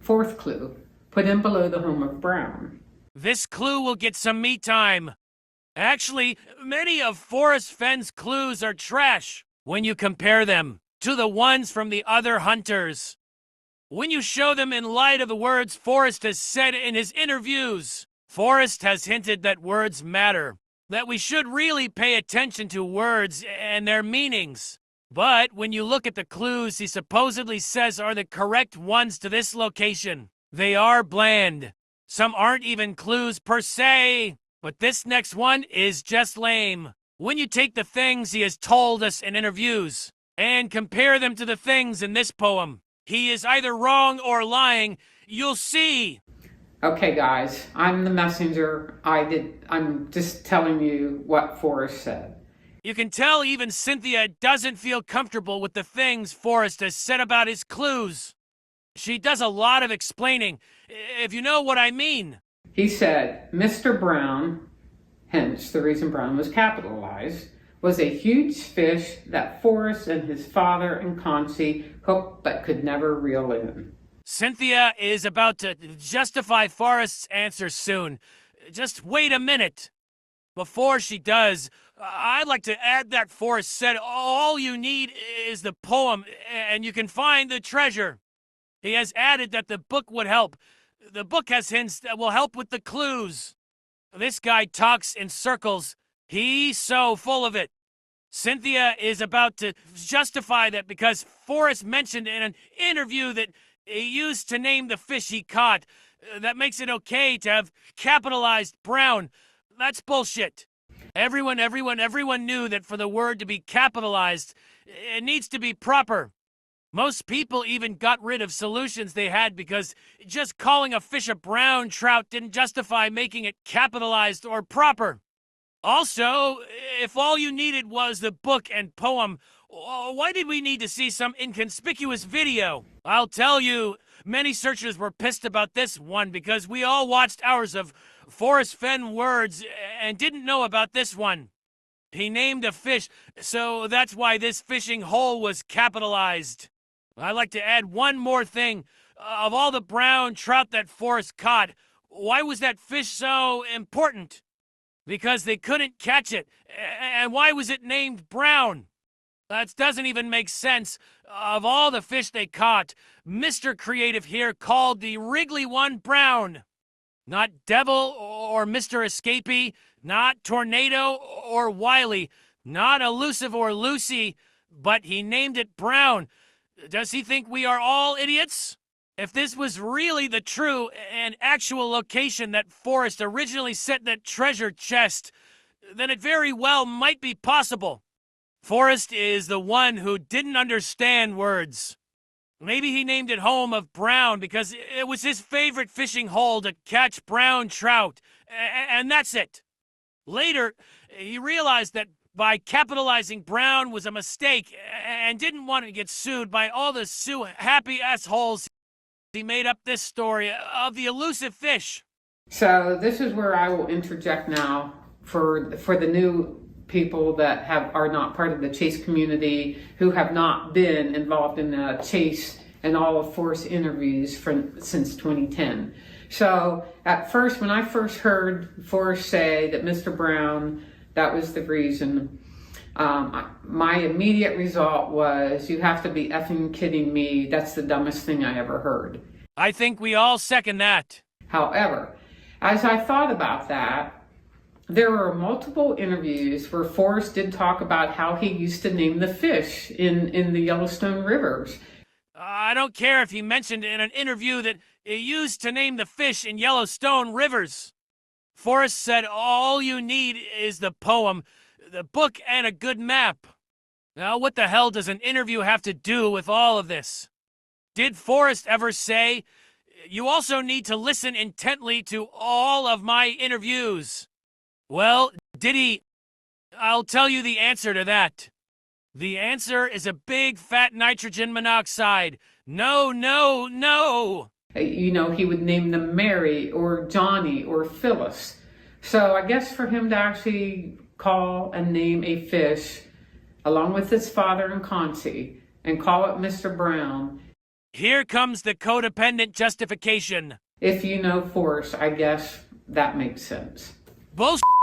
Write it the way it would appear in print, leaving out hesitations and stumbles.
Fourth clue, put in below the home of Brown. This clue will get some me time. Actually, many of Forrest Fenn's clues are trash when you compare them to the ones from the other hunters. When you show them in light of the words Forrest has said in his interviews, Forrest has hinted that words matter, that we should really pay attention to words and their meanings. But when you look at the clues he supposedly says are the correct ones to this location, they are bland. Some aren't even clues per se, but this next one is just lame. When you take the things he has told us in interviews and compare them to the things in this poem, he is either wrong or lying. You'll see. Okay, guys, I'm the messenger. I'm just telling you what Forrest said. You can tell even Cynthia doesn't feel comfortable with the things Forrest has said about his clues. She does a lot of explaining, if you know what I mean. He said, Mr. Brown, hence the reason Brown was capitalized, was a huge fish that Forrest and his father and Concy hooked but could never reel in. Cynthia is about to justify Forrest's answer soon. Just wait a minute. Before she does, I'd like to add that Forrest said all you need is the poem and you can find the treasure. He has added that the book would help. The book has hints that will help with the clues. This guy talks in circles. He's so full of it. Cynthia is about to justify that because Forrest mentioned in an interview that he used to name the fish he caught. That makes it okay to have capitalized Brown. That's bullshit. Everyone knew that for the word to be capitalized, it needs to be proper. Most people even got rid of solutions they had because just calling a fish a brown trout didn't justify making it capitalized or proper. Also, if all you needed was the book and poem, why did we need to see some inconspicuous video? I'll tell you, many searchers were pissed about this one because we all watched hours of Forrest Fenn words and didn't know about this one. He named a fish, so that's why this fishing hole was capitalized. I'd like to add one more thing. Of all the brown trout that Forrest caught, why was that fish so important? Because they couldn't catch it. And why was it named Brown? That doesn't even make sense. Of all the fish they caught, Mr. Creative here called the Wrigley one Brown. Not Devil or Mr. Escapee, not Tornado or Wiley, not Elusive or Lucy, but he named it Brown. Does he think we are all idiots? If this was really the true and actual location that Forrest originally set that treasure chest, then it very well might be possible. Forrest is the one who didn't understand words. Maybe he named it Home of Brown because it was his favorite fishing hole to catch brown trout, and that's it. Later, he realized that by capitalizing Brown was a mistake and didn't want to get sued by all the happy assholes. He made up this story of the elusive fish. So this is where I will interject now for the new people that are not part of the chase community, who have not been involved in the chase and all of Forrest interviews since 2010. So at first, when I first heard Forrest say that Mr. Brown, that was the reason, my immediate result was, you have to be effing kidding me. That's the dumbest thing I ever heard. I think we all second that. However, as I thought about that, there were multiple interviews where Forrest did talk about how he used to name the fish in the Yellowstone rivers. I don't care if he mentioned in an interview that he used to name the fish in Yellowstone rivers. Forrest said all you need is the poem, the book, and a good map. Now, what the hell does an interview have to do with all of this? Did Forrest ever say, you also need to listen intently to all of my interviews? Well, did he? I'll tell you the answer to that. The answer is a big fat nitrogen monoxide. No, no, no. You know, he would name them Mary or Johnny or Phyllis. So I guess for him to actually call and name a fish, along with his father and Concy, and call it Mr. Brown, Here comes the codependent justification. If you know Forrest, I guess that makes sense. Bullshit.